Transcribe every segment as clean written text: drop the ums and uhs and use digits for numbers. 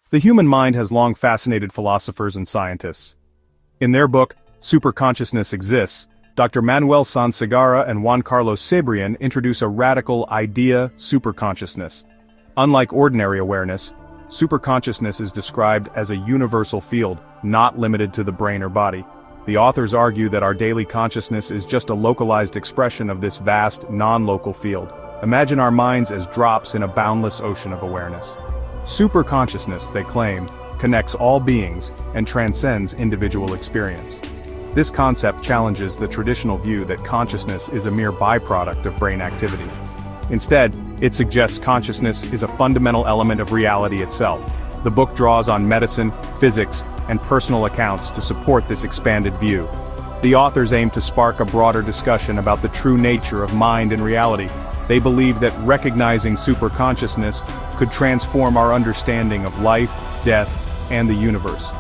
The human mind has long fascinated philosophers and scientists. In their book, Superconsciousness Exists, Dr. Manuel Sansegarra and Juan Carlos Cebrian introduce a radical idea, superconsciousness. Unlike ordinary awareness, superconsciousness is described as a universal field, not limited to the brain or body. The authors argue that our daily consciousness is just a localized expression of this vast, non-local field. Imagine our minds as drops in a boundless ocean of awareness. Superconsciousness, they claim, connects all beings and transcends individual experience. This concept challenges the traditional view that consciousness is a mere byproduct of brain activity. Instead, it suggests consciousness is a fundamental element of reality itself. The book draws on medicine, physics, and personal accounts to support this expanded view. The authors aim to spark a broader discussion about the true nature of mind and reality. They believe that recognizing superconsciousness could transform our understanding of life, death, and the universe.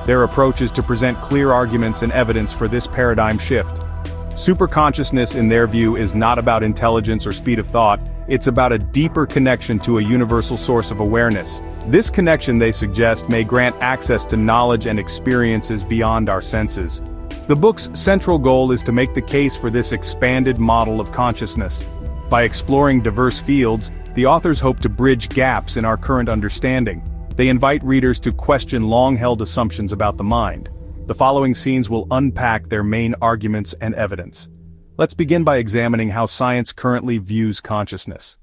Their approach is to present clear arguments and evidence for this paradigm shift. Superconsciousness, in their view, is not about intelligence or speed of thought, it's about a deeper connection to a universal source of awareness. This connection, they suggest, may grant access to knowledge and experiences beyond our senses. The book's central goal is to make the case for this expanded model of consciousness. By exploring diverse fields, the authors hope to bridge gaps in our current understanding. They invite readers to question long-held assumptions about the mind. The following scenes will unpack their main arguments and evidence. Let's begin by examining how science currently views consciousness.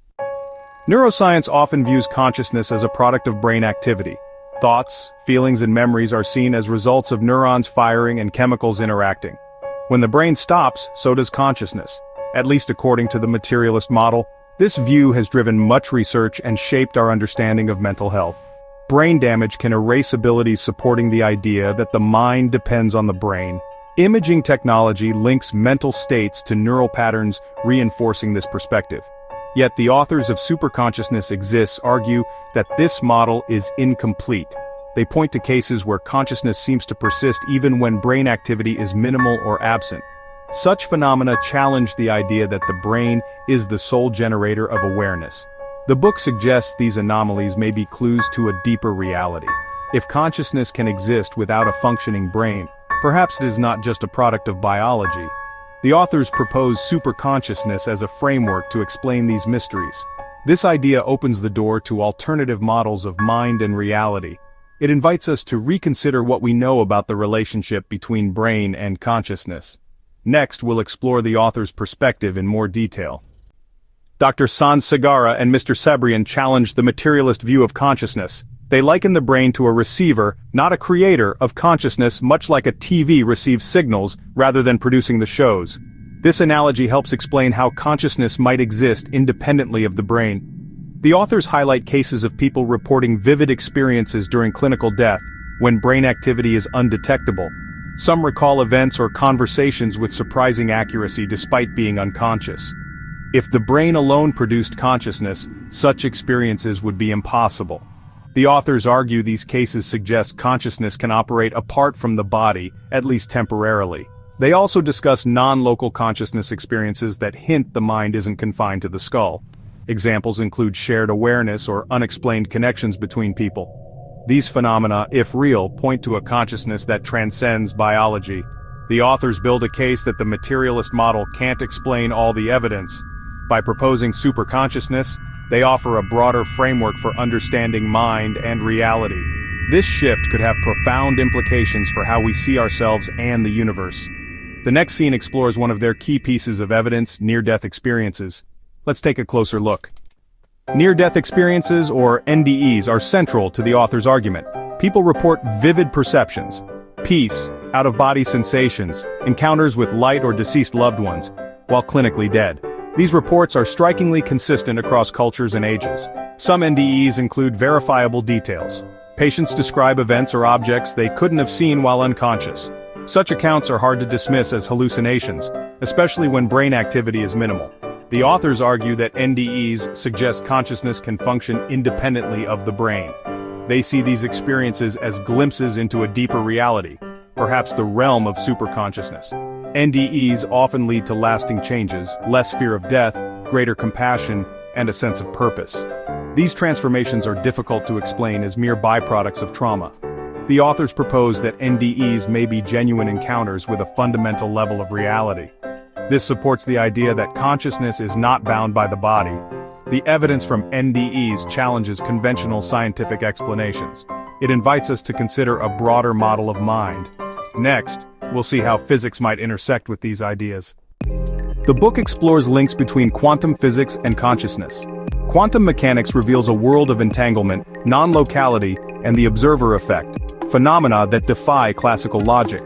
Neuroscience often views consciousness as a product of brain activity. Thoughts, feelings, and memories are seen as results of neurons firing and chemicals interacting. When the brain stops, so does consciousness. At least according to the materialist model, this view has driven much research and shaped our understanding of mental health. Brain damage can erase abilities supporting the idea that the mind depends on the brain. Imaging technology links mental states to neural patterns, reinforcing this perspective. Yet the authors of Superconsciousness Exists argue that this model is incomplete. They point to cases where consciousness seems to persist even when brain activity is minimal or absent. Such phenomena challenge the idea that the brain is the sole generator of awareness. The book suggests these anomalies may be clues to a deeper reality. If consciousness can exist without a functioning brain, perhaps it is not just a product of biology. The authors propose superconsciousness as a framework to explain these mysteries. This idea opens the door to alternative models of mind and reality. It invites us to reconsider what we know about the relationship between brain and consciousness. Next, we'll explore the author's perspective in more detail. Dr. Sansegarra and Mr. Cebrian challenge the materialist view of consciousness. They liken the brain to a receiver, not a creator, of consciousness, much like a TV receives signals rather than producing the shows. This analogy helps explain how consciousness might exist independently of the brain. The authors highlight cases of people reporting vivid experiences during clinical death, when brain activity is undetectable. Some recall events or conversations with surprising accuracy despite being unconscious. If the brain alone produced consciousness, such experiences would be impossible. The authors argue these cases suggest consciousness can operate apart from the body, at least temporarily. They also discuss non-local consciousness experiences that hint the mind isn't confined to the skull. Examples include shared awareness or unexplained connections between people. These phenomena, if real, point to a consciousness that transcends biology. The authors build a case that the materialist model can't explain all the evidence. By proposing superconsciousness, they offer a broader framework for understanding mind and reality. This shift could have profound implications for how we see ourselves and the universe. The next scene explores one of their key pieces of evidence, near-death experiences. Let's take a closer look. Near-death experiences, or NDEs, are central to the author's argument. People report vivid perceptions, peace, out-of-body sensations, encounters with light or deceased loved ones, while clinically dead. These reports are strikingly consistent across cultures and ages. Some NDEs include verifiable details. Patients describe events or objects they couldn't have seen while unconscious. Such accounts are hard to dismiss as hallucinations, especially when brain activity is minimal. The authors argue that NDEs suggest consciousness can function independently of the brain. They see these experiences as glimpses into a deeper reality, perhaps the realm of superconsciousness. NDEs often lead to lasting changes, less fear of death, greater compassion, and a sense of purpose. These transformations are difficult to explain as mere byproducts of trauma. The authors propose that NDEs may be genuine encounters with a fundamental level of reality. This supports the idea that consciousness is not bound by the body. The evidence from NDEs challenges conventional scientific explanations. It invites us to consider a broader model of mind. Next, we'll see how physics might intersect with these ideas. The book explores links between quantum physics and consciousness. Quantum mechanics reveals a world of entanglement, non-locality, and the observer effect, phenomena that defy classical logic.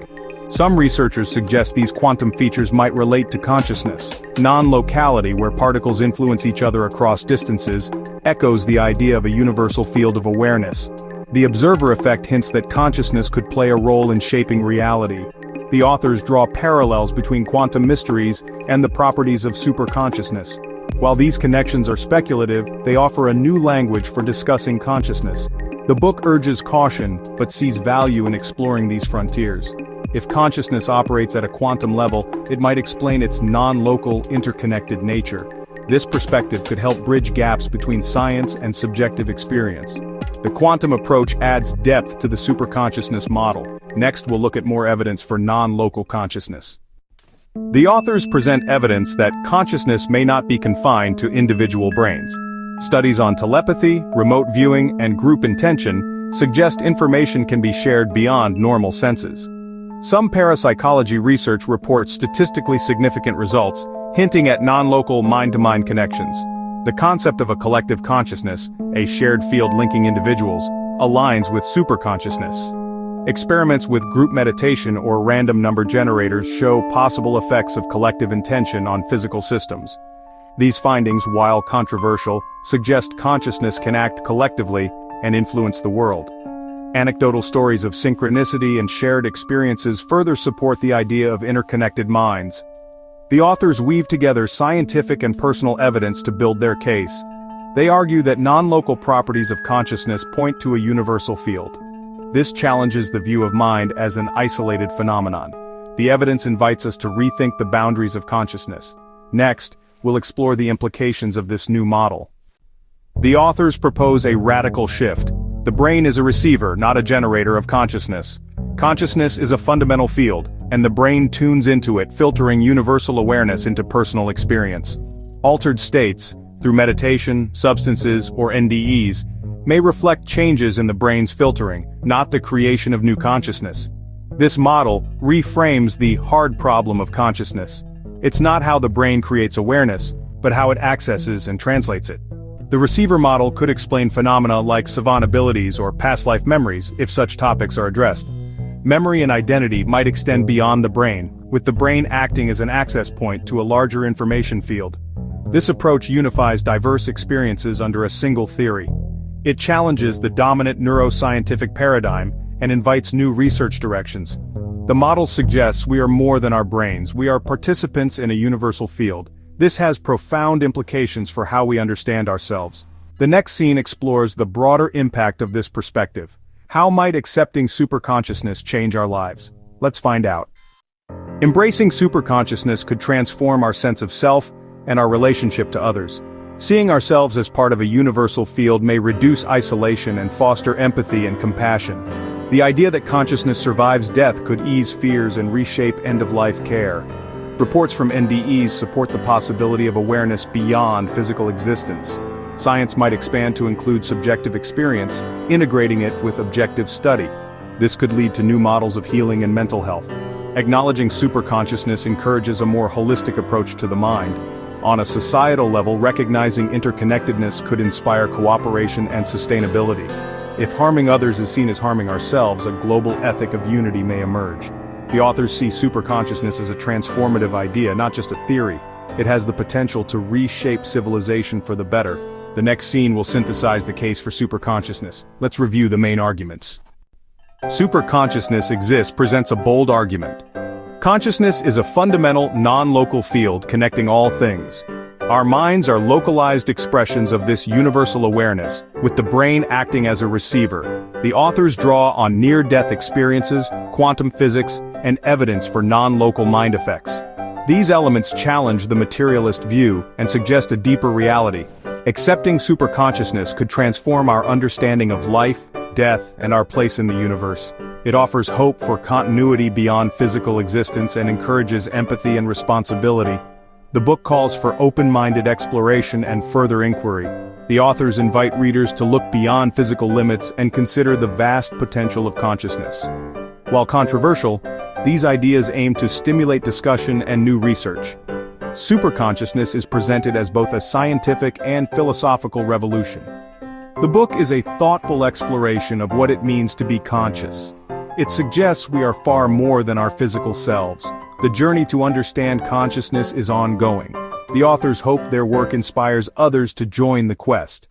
Some researchers suggest these quantum features might relate to consciousness. Non-locality, where particles influence each other across distances, echoes the idea of a universal field of awareness. The observer effect hints that consciousness could play a role in shaping reality. The authors draw parallels between quantum mysteries and the properties of superconsciousness. While these connections are speculative, they offer a new language for discussing consciousness. The book urges caution, but sees value in exploring these frontiers. If consciousness operates at a quantum level, it might explain its non-local, interconnected nature. This perspective could help bridge gaps between science and subjective experience. The quantum approach adds depth to the superconsciousness model. Next, we'll look at more evidence for non-local consciousness. The authors present evidence that consciousness may not be confined to individual brains. Studies on telepathy, remote viewing, and group intention suggest information can be shared beyond normal senses. Some parapsychology research reports statistically significant results, hinting at non-local mind-to-mind connections. The concept of a collective consciousness, a shared field linking individuals, aligns with superconsciousness. Experiments with group meditation or random number generators show possible effects of collective intention on physical systems. These findings, while controversial, suggest consciousness can act collectively and influence the world. Anecdotal stories of synchronicity and shared experiences further support the idea of interconnected minds. The authors weave together scientific and personal evidence to build their case. They argue that non-local properties of consciousness point to a universal field. This challenges the view of mind as an isolated phenomenon. The evidence invites us to rethink the boundaries of consciousness. Next, we'll explore the implications of this new model. The authors propose a radical shift. The brain is a receiver, not a generator of consciousness. Consciousness is a fundamental field, and the brain tunes into it, filtering universal awareness into personal experience. Altered states, through meditation, substances, or NDEs, may reflect changes in the brain's filtering, not the creation of new consciousness. This model reframes the hard problem of consciousness. It's not how the brain creates awareness, but how it accesses and translates it. The receiver model could explain phenomena like savant abilities or past life memories if such topics are addressed. Memory and identity might extend beyond the brain, with the brain acting as an access point to a larger information field. This approach unifies diverse experiences under a single theory. It challenges the dominant neuroscientific paradigm and invites new research directions. The model suggests we are more than our brains, we are participants in a universal field. This has profound implications for how we understand ourselves. The next scene explores the broader impact of this perspective. How might accepting superconsciousness change our lives? Let's find out. Embracing superconsciousness could transform our sense of self and our relationship to others. Seeing ourselves as part of a universal field may reduce isolation and foster empathy and compassion. The idea that consciousness survives death could ease fears and reshape end-of-life care. Reports from NDEs support the possibility of awareness beyond physical existence. Science might expand to include subjective experience, integrating it with objective study. This could lead to new models of healing and mental health. Acknowledging superconsciousness encourages a more holistic approach to the mind. On a societal level, recognizing interconnectedness could inspire cooperation and sustainability. If harming others is seen as harming ourselves, a global ethic of unity may emerge. The authors see superconsciousness as a transformative idea, not just a theory. It has the potential to reshape civilization for the better. The next scene will synthesize the case for superconsciousness. Let's review the main arguments. Superconsciousness Exists presents a bold argument. Consciousness is a fundamental, non-local field connecting all things. Our minds are localized expressions of this universal awareness, with the brain acting as a receiver. The authors draw on near-death experiences, quantum physics, and evidence for non-local mind effects. These elements challenge the materialist view and suggest a deeper reality. Accepting superconsciousness could transform our understanding of life, death, and our place in the universe. It offers hope for continuity beyond physical existence and encourages empathy and responsibility. The book calls for open-minded exploration and further inquiry. The authors invite readers to look beyond physical limits and consider the vast potential of consciousness. While controversial, these ideas aim to stimulate discussion and new research. Superconsciousness is presented as both a scientific and philosophical revolution. The book is a thoughtful exploration of what it means to be conscious. It suggests we are far more than our physical selves. The journey to understand consciousness is ongoing. The authors hope their work inspires others to join the quest.